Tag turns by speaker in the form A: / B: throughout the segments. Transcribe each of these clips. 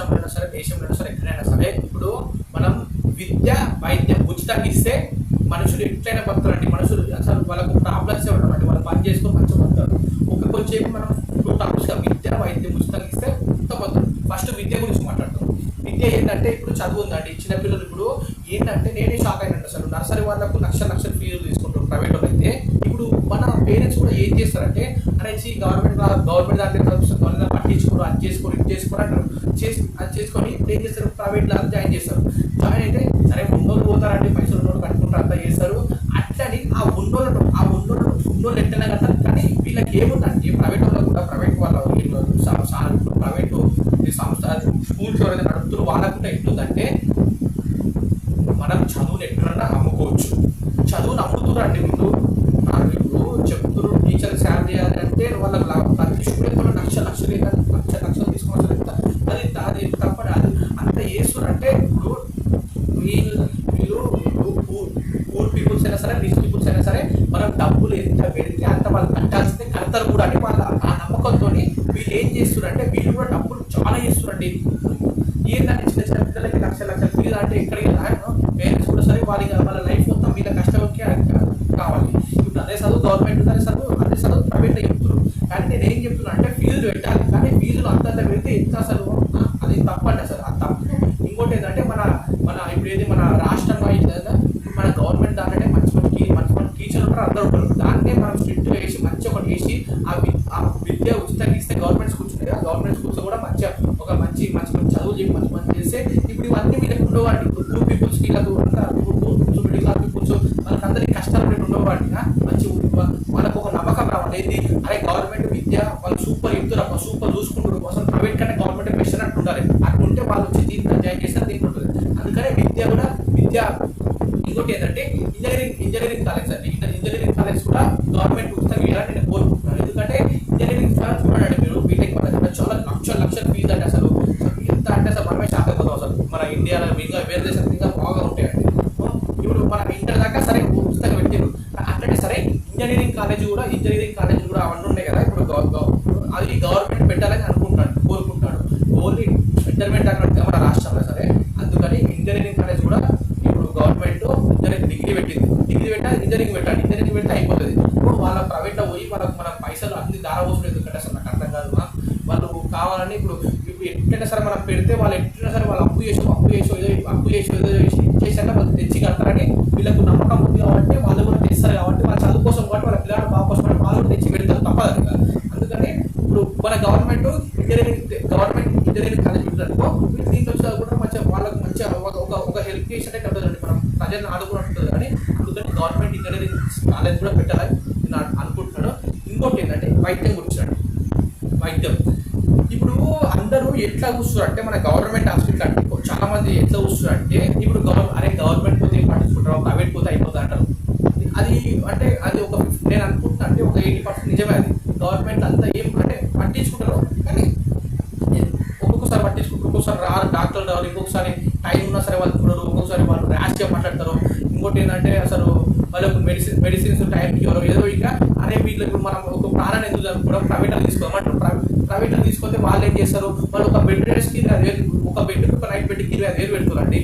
A: రాష్ట్రంలో అయినా సరే, దేశంలో అయినా సరే, ఎక్కడైనా సరే ఇప్పుడు మనం విద్య వైద్యం ఉచితంగా ఇస్తే మనుషులు ఎట్లయినా బతుకుతారండి. మనుషులు అసలు వాళ్ళకు ప్రాబ్లమ్స్ ఉండవండి, వాళ్ళు పని చేసుకొని మంచిగా బతుకుతారు. కొంచెం మనం టూ టాపిక్స్గా విద్య వైద్యం ఉచితంగా ఇస్తే మొత్తం బతుకుతారు. ఫస్ట్ విద్య గురించి మాట్లాడతాం. విద్య ఏంటంటే ఇప్పుడు చదువు ఉందండి, చిన్నపిల్లలు ఇప్పుడు ఏంటంటే నేనే షాక్ అయినట్టు అసలు నర్సరీ వాళ్ళకు లక్షల ఫీజులు తీసుకుంటారు ప్రైవేట్ వాళ్ళు అయితే. ఇప్పుడు మన పేరెంట్స్ కూడా ఏం చేస్తారంటే అనేసి గవర్నమెంట్ దాంట్లో పట్టించుకోరు, అది చేసుకోరు, ఇది చేసుకోరు అంటారు. అది చేసుకొని ఇప్పుడు ఏం చేస్తారు, ప్రైవేట్ దాంట్లో జాయిన్ చేస్తారు. జాయిన్ అయితే సరే ఉన్నోళ్ళు పోతారండి, పైసలు ఉన్నోళ్ళు కట్టుకుంటారు, అంతా చేస్తారు. అట్లని ఆ ఉన్నోళ్ళు ఎట్లయినా కట్టారు. కానీ వీళ్ళకి ఏముందంటే ప్రైవేట్ వాళ్ళు కూడా ప్రైవేట్ వాళ్ళ ప్రైవేట్ సంస్థ స్కూల్స్ ఎవరైతే నడుపుతారో వాళ్ళకు కూడా ఎట్లుందంటే మనం చదువుని ఎట్లన్నా అమ్ముకోవచ్చు. చదువుని అమ్ముతున్నారు ఇప్పుడు చెప్తున్నారు టీచర్ శాలరీ చేయాలి అంటే వాళ్ళకి ప్రతి స్టూడెంట్ లక్షలు తీసుకోవాలి. అది తప్పని అది అంత చేస్తున్నారంటే ఇప్పుడు వీళ్ళు పూర్ పీపుల్స్ అయినా సరే, రిచ్ పీపుల్స్ అయినా సరే మనం డబ్బులు ఎంత పెడితే అంత వాళ్ళు కట్టాల్సిందే కడతారు కూడా అని వాళ్ళ ఆ నమ్మకంతో వీళ్ళు ఏం చేస్తున్నారంటే వీళ్ళు కూడా డబ్బులు చాలా చేస్తున్నారండి. ఏంటంటే చిన్న పిల్లలకి లక్షల ఫీజు అంటే ఎక్కడికి పేరెంట్స్ కూడా సరే వాళ్ళ లైఫ్ మొత్తం వీళ్ళ కష్టంకే కావాలి. ఇప్పుడు అదే గవర్నమెంట్ అదే చదువు ప్రైవేట్లో చెప్తున్నారు. కానీ నేను ఏం చెప్తున్నా అంటే ఫీజులు పెట్టాలి, కానీ ఫీజులు అంతంత పెడితే ఎంత అసలు అది తప్పండి అసలు. అది తప్పు. ఇంకోటి ఏంటంటే మన ఇప్పుడు ఏది మన రాష్ట్రం మన గవర్నమెంట్ దాంట్లోనే మంచి టీచర్లు ఉంటారు, అందరూ ఉంటారు. దాన్నే మనం స్ట్రిక్ట్గా వేసి మంచి ఒకటి వేసి ఆ విద్య ఉచితంగా ఇస్తే గవర్నమెంట్ స్కూల్స్ ఉంటాయి కదా, గవర్నమెంట్ స్కూల్స్ కూడా మంచిగా ఒక మంచి చదువులు చెప్పి మంచి చేస్తే ఇప్పుడు ఇవన్నీ వీళ్ళకి ఉండేవాడి. ఇప్పుడు పూర్ పీపుల్స్కి వీళ్ళకు మిడిల్ క్లాస్ పీపుల్స్ వాళ్ళకి అందరికీ కష్టాలు పెట్టి ఉండేవాడి. మంచి వాళ్ళకు ఒక నమ్మకం రావాలి. అదే గవర్నమెంట్ విద్య వాళ్ళు సూపర్ చెప్తారు, సూపర్ చూసుకుంటారు. అసలు ప్రైవేట్ కంటే గవర్నమెంట్ బెస్ట్ అన్నట్టు ఉండాలి. అట్లా ఉంటే వాళ్ళు వచ్చి దీంట్లో జాయిన్ చేస్తారు, దీంట్లో ఉంటుంది. అందుకనే విద్య ఇంకోటి ఏంటంటే ఇంజనీరింగ్ కాలేజ్ అండి. ఇంజనీరింగ్ కాలేజ్ కూడా గవర్నమెంట్ ఉచితంగా ఇవ్వాలని నేను కోరుకుంటున్నాను. ఎందుకంటే ఇంజనీరింగ్ చూడండి మీరు బీటెక్ వాళ్ళ చాలా లక్షల ఫీజు అంటే అసలు ఎంత అంటే అసలు మనమే షాక్ అయిపోతాం. అసలు మన ఇండియాలో ఇంకా వేరే దేశాలు ఇంకా బాగా ఉంటాయండి. ఇప్పుడు మన ఇంటర్ దాకా సరే ఉచితంగా పెట్టారు. అట్లనే సరే ఇంజనీరింగ్ కాలేజ్ కూడా అవన్నీ ఉన్నాయి కదా. ఇప్పుడు అది గవర్నమెంట్ పెట్టాలని కోరుకుంటున్నాడు. ఓన్లీ ఇంటర్మీడియట్ అన్నట్టు మన రాష్ట్రంలో సరే. అందుకని ఇంజనీరింగ్ కాలేజ్ కూడా ఇప్పుడు గవర్నమెంట్ డిగ్రీ పెట్టాలి, ఇంజనీరింగ్ పెడితే అయిపోతుంది. ఇప్పుడు వాళ్ళ ప్రైవేట్లో పోయి మన పైసలు అన్ని దారవసరం ఎందుకంటే అసలు నాకు అర్థం కాదు. వాళ్ళు కావాలని ఇప్పుడు ఎట్లయినా సరే మనం పెడితే వాళ్ళు ఎట్లయినా సరే వాళ్ళు అప్పు చేసి చేసాక వాళ్ళు తెచ్చి కడతారని వీళ్ళకు నమ్మకం ఉంది కాబట్టి వాళ్ళు కూడా తెస్తారు. కాబట్టి వాళ్ళ చదువు కోసం కాబట్టి వాళ్ళ పిల్లలు బాగా కోసం వాళ్ళు కూడా తెచ్చి పెడతారు, తప్పదు కదా. అందుకని ఇప్పుడు మన గవర్నమెంట్ ఇంజనీరింగ్ కాలేజ్ పెట్టారనుకో వీళ్ళు దీంట్లో కూడా మంచిగా వాళ్ళకి మంచిగా ఒక హెల్ప్ చేసినట్టే ఉంటుందండి. మనం ప్రజలను ఆడుకున్నట్టు. కానీ అందుకని గవర్నమెంట్ ఇంజనీరింగ్ కాలేజ్ కూడా పెట్టాలని నేను అనుకుంటున్నాను. ఇంకోటి ఏంటంటే వైద్యం గురించి అండి. వైద్యం ఇప్పుడు అందరూ ఎట్లా కూర్చున్నారు అంటే మన గవర్నమెంట్ హాస్పిటల్ అంటే చాలా మంది ఎట్లా కూర్చున్నారు అంటే ఇప్పుడు గవర్నమెంట్ పోతే పట్టించుకుంటారు, ప్రైవేట్ పోతే అయిపోతుంది అంటారు. అది అంటే అది నేను అనుకుంటున్నా అంటే ఒక 80% నిజమే. అది గవర్నమెంట్ అంతా ఏం అంటే పట్టించుకుంటారు, కానీ ఒక్కొక్కసారి పట్టించుకుంటారు, ఒక్కొక్కసారి రారు డాక్టర్లు రారు, ఇంకొకసారి టైం ఉన్నా సరే వాళ్ళు చూడరు, ఒక్కొక్కసారి వాళ్ళు ర్యాష్గా మాట్లాడతారు. ఇంకోటి ఏంటంటే అసలు వాళ్ళకు మెడిసిన్స్ టైంకి ఎవరో ఏదో ఇంకా అనే వీళ్ళకి మనం ఒక ప్రాణాన్ని ఎందుకు జరుపుకోవడం ప్రైవేట్లో తీసుకోమంటారు. ప్రైవేట్లో తీసుకొస్తే వాళ్ళు ఏం చేస్తారు, వాళ్ళు ఒక బెడ్ రేట్స్కి ఒక బెడ్కి ఒక నైట్ బెడ్కి 25,000 పెడుతున్నారండి.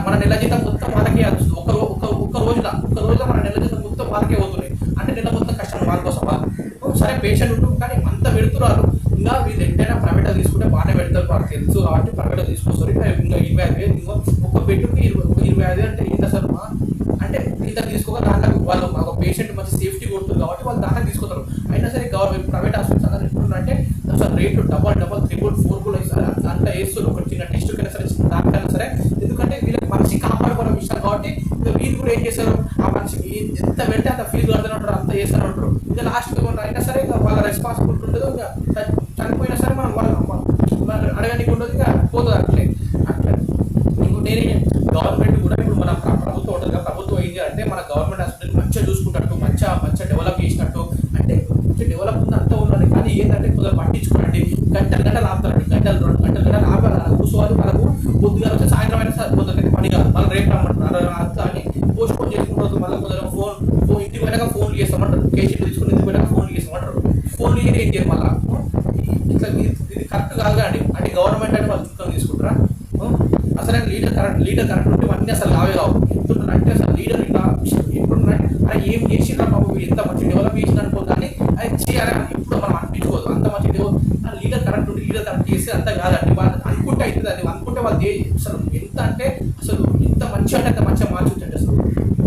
A: మన నెల జీతం మొత్తం వాళ్ళకే ఒక్క రోజులో మన నెల జీతం మొత్తం వాళ్ళకే అవుతున్నాయి. అంటే నెల మొత్తం కష్టం వాళ్ళ కోసం. సరే పేషెంట్ ఉంటుంది కానీ అంత పెడుతున్నారు. ఇంకా వీళ్ళు ఎంతైనా ప్రైవేట్లో తీసుకుంటే బాగానే పెడతారు, వాళ్ళకి తెలుసు కాబట్టి ప్రైవేట్లో తీసుకొస్తారు. ఇంకా 25,000 ఇంకా ఒక బెడ్కి 25,000 అంటే ఇంత సార్ అంటే ఇంత తీసుకోక దాంట్లో వాళ్ళు ఒక పేషెంట్ మంచి సేఫ్టీ కొడుతుంది కాబట్టి వాళ్ళు దాంట్లో తీసుకుంటారు. అయినా సరే గవర్నమెంట్ ప్రైవేట్ హాస్పిటల్స్ అందరూ ఎట్లున్నారంటే అసలు రేట్లు డబల్ 3 4 అంతా వేస్తారు. ఒక చిన్న టెస్ట్ కైనా సరే, చిన్న దానికైనా సరే. ఎందుకంటే వీళ్ళకి మనిషి కాపాడుకోవడం ఇష్టం కాబట్టి వీళ్ళు కూడా ఏం చేస్తారు, ఆ మనిషికి ఎంత పెడితే అంత ఫీజు కడుతూనే ఉంటారు, అంత చేస్తూనే ఉంటారు. ఇంకా లాస్ట్ అయినా సరే ఇంకా వాళ్ళ రెస్పాన్సిబిలిటీ ఉండదు. ఇంకా చనిపోయినా సరే మనం వాళ్ళు అడగడానికి ఉండదు, ఇంకా పోతుంది అట్లే. ఇంకో నేనే గవర్నమెంట్ కూడా ఇప్పుడు మన ప్రభుత్వం ఉంటుంది కదా, ప్రభుత్వం ఏం చేయాలంటే మన గవర్నమెంట్ హాస్పిటల్ మంచిగా చూసుకుంటట్టు మంచిగా డెవలప్ చేసినట్టు అంటే మంచిగా డెవలప్ ఉంది అంతా ఉన్నది. కానీ ఏంటంటే కొందరు పట్టించుకోండి, గంటలు ఆపుతారండి, గంటలు 2 గంటలు ఆపాలి కూర్చోవాలి. మనకు పొద్దుగా వచ్చి సాయంత్రం అయినా సరే కొందరికి పని కాదు, మళ్ళీ రేపు రమ్మంటారు. అంతా అని పోస్ట్పోన్ చేసుకుంటారు. మళ్ళీ కొందరు ఫోన్ ఇంటికి పోయినాక ఫోన్లు చేస్తామంటారు, కేసీలు తీసుకుని ఇంటికి పోయినాక ఫోన్లు చేస్తామంటారు. ఫోన్లు ఏం చేయరు మళ్ళీ. ఇట్లా ఇది కరెక్ట్ కాదు అండి. అంటే గవర్నమెంట్ అంటే వాళ్ళు ఏమని తీసుకుంటారా? అసలు లీడర్ కరెక్ట్ ఉంటే అన్నీ అసలు కావే కావు. ఎంతుంటే అసలు లీడర్ ఇట్లా ఎప్పుడున్నాయి అరే ఏం చేసినా బాబు ఎంత మంచి డెవలప్ చేసిన అనుకో, కానీ అది చేయాలని ఎప్పుడు మనం అనిపించుకోదు. అంత మంచి లీడర్ కరెక్ట్ ఉంటే లీడర్ కరెక్ట్ చేస్తే అంత కాదండి. వాళ్ళు అనుకుంటే అవుతుంది, అది అనుకుంటే వాళ్ళు అసలు ఎంత అంటే అసలు ఎంత మంచి అంటే అంత మంచిగా మార్చుంటే అసలు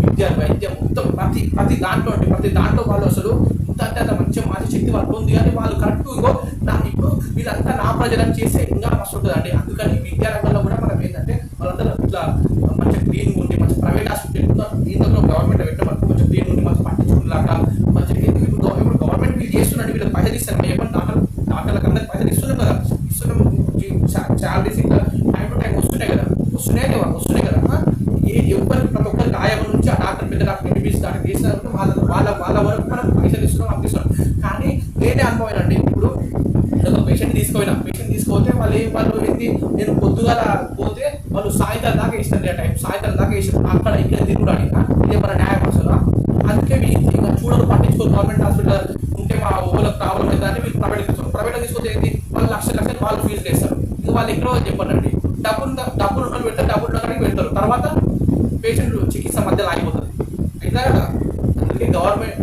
A: విద్య వైద్యం మొత్తం ప్రతి దాంట్లో వాళ్ళు అసలు ఎంత అంటే అంత మంచిగా మార్చే శక్తి వాళ్ళు ఉంది. కానీ వాళ్ళు కరెక్ట్ ఇప్పుడు వీళ్ళంతా నా ప్రజలను చేస్తే ఇంకా మస్తు ఉంటుంది అండి. అందుకని విద్యారంగంలో కూడా మనం ఏంటంటే వాళ్ళందరూ ఇట్లా మంచిగా క్లీన్ ఉండి మంచి ప్రైవేట్ హాస్పిటల్ దీంట్లో గవర్నమెంట్ పెట్టమనుకో కొంచెం క్లీన్ ఉండి మంచి పట్టించుకునేలాగా మంచిగా ఇప్పుడు గవర్నమెంట్ వీళ్ళు చేస్తున్నాడు, వీళ్ళకి పైసలు ఇస్తారు. చెప్పండి డాక్టర్లకు అందరికి పైసలు ఇస్తున్నాం కదా, ఇస్తున్నాం. శాలరీస్ ఇంకా టైం టు టైం వస్తున్నాయి కదా. ఎవరికి ప్రతి ఒక్కరికి ఆయా నుంచి ఆ డాక్టర్ పెద్ద డాక్టర్ ఎంబీబీఎస్ డాక్టర్ చేసినారు వాళ్ళ వరకు మనం పైసలు ఇస్తున్నాం, పంపిస్తున్నాం. కానీ నేనే అనుభవం అండి. ఇప్పుడు ఒక పేషెంట్ తీసుకుపోతే వాళ్ళు ఏంటి, నేను పొద్దుగాల పోతే వాళ్ళు సాయంత్రం దాకా వేస్తారు. ఆ టైం సాయంత్రం దాకా వేసారు. అక్కడ ఇక్కడ తిరుగుడానికి ఇదే మన న్యాయం అసలు. అందుకే ఇంకా చూడరు, పట్టించుకో. గవర్నమెంట్ హాస్పిటల్ ఉంటే మా ఊళ్ళకి ప్రాబ్లం అవుతుందని మీరు ప్రైవేట్ తీసుకొస్తే ఏంటి, వాళ్ళు లక్షలు వాళ్ళు ఫీజులు వేస్తారు. ఇంకా వాళ్ళు ఎక్కడో చెప్పండి, డబ్బులు ఉన్న పెడతారు, డబ్బులు ఉన్న పెడతారు. తర్వాత పేషెంట్ చికిత్స మధ్యలో ఆగిపోతుంది. అయితే కదా అందుకే గవర్నమెంట్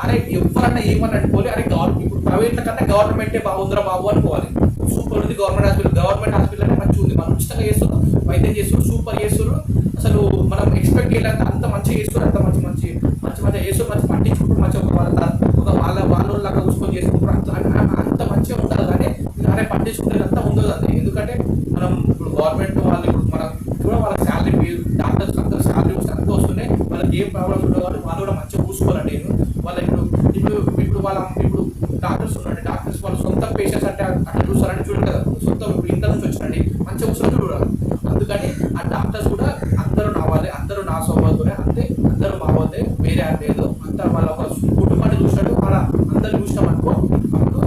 A: అరే ఎవరన్నా ఏమని అనుకోవాలి, అరే ఇప్పుడు ప్రైవేట్ల కన్నా గవర్నమెంటే బాగుందిరా బాబు అనుకోవాలి. సూపర్ ఉంది గవర్నమెంట్ హాస్పిటల్ అంటే మంచిగా ఉంది, మనం ఉచితంగా చేస్తున్నారు, వైద్యం చేస్తారు, సూపర్ చేస్తారు. అసలు మనం ఎక్స్పెక్ట్ చేయలేక అంత మంచిగా చేస్తారు, అంత మంచిగా చేస్తారు, మంచి పట్టించుకుంటారు, మంచిగా వాళ్ళలాగా చూసుకొని చేసుకుంటారు. అంత మంచిగా ఉండాలి. కానీ అరే పట్టించుకుంటే అంతా ఉండదు అండి. ఎందుకంటే మనం ఇప్పుడు గవర్నమెంట్ వాళ్ళు ఇప్పుడు మనం కూడా వాళ్ళ శాలరీ డాక్టర్స్ అందరూ శాలరీ అంతా వస్తున్నాయి, వాళ్ళకి ఏం ప్రాబ్లమ్స్ ఉండవు. కాబట్టి వాళ్ళు కూడా మంచిగా చూసుకోవాలండి. వాళ్ళ ఇప్పుడు డాక్టర్స్ ఉన్నారండి, డాక్టర్స్ వాళ్ళు సొంత పేషెంట్స్ అంటే అట్లా చూస్తారంటే చూడండి కదా, సొంత ఇంటర్ నుంచి వచ్చినండి మంచిగా కూర్చొని చూడాలి. అందుకని ఆ డాక్టర్స్ కూడా అందరూ నా వాళ్ళే, అందరూ నా సోదరులే, అంతే అందరూ మా వాళ్ళే, వేరే లేదు. అంతా వాళ్ళ ఒక కుటుంబాన్ని చూసినట్టు వాళ్ళ అందరూ చూసినాం అనుకో, అప్పుడు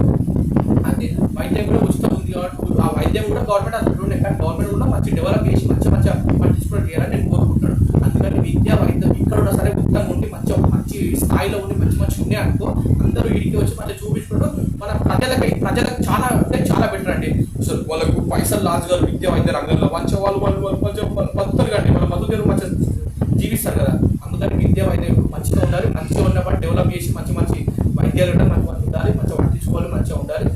A: అది వైద్యం కూడా ఉచితం ఉంది. కాబట్టి ఆ వైద్యం కూడా గవర్నమెంట్ హాస్పిటల్ ఉన్నాయి, కానీ గవర్నమెంట్ కూడా మంచి డెవలప్ చేసి మంచిగా పార్టిసిపేట్ చేయాలని నేను కోరుకుంటున్నాను. అందుకని విద్య వైద్యం ఇక్కడ కూడా సరే ఉచితంగా ఉండి మంచి స్థాయిలో ఉండి మంచి ఉన్నాయి అనుకో, అందరూ ఇంటికి వచ్చి మంచిగా చూపించుకుంటూ మన ప్రజలకు చాలా అంటే చాలా బెటర్ అండి. సో వాళ్ళకు పైసలు లాస్గా విద్య వైద్య రంగంలో మంచిగా వాళ్ళు మంచిగా బతుకుతారు కండి, వాళ్ళ బతుకు మంచిగా జీవిస్తారు కదా. అందుకని విద్య వైద్యం మంచిగా ఉండాలి, మంచిగా ఉన్నప్పుడు డెవలప్ చేసి మంచి వైద్యాలు ఉండాలి, మంచిగా ఉండాలి, మంచిగా పట్టించుకోవాలి, మంచిగా ఉండాలి.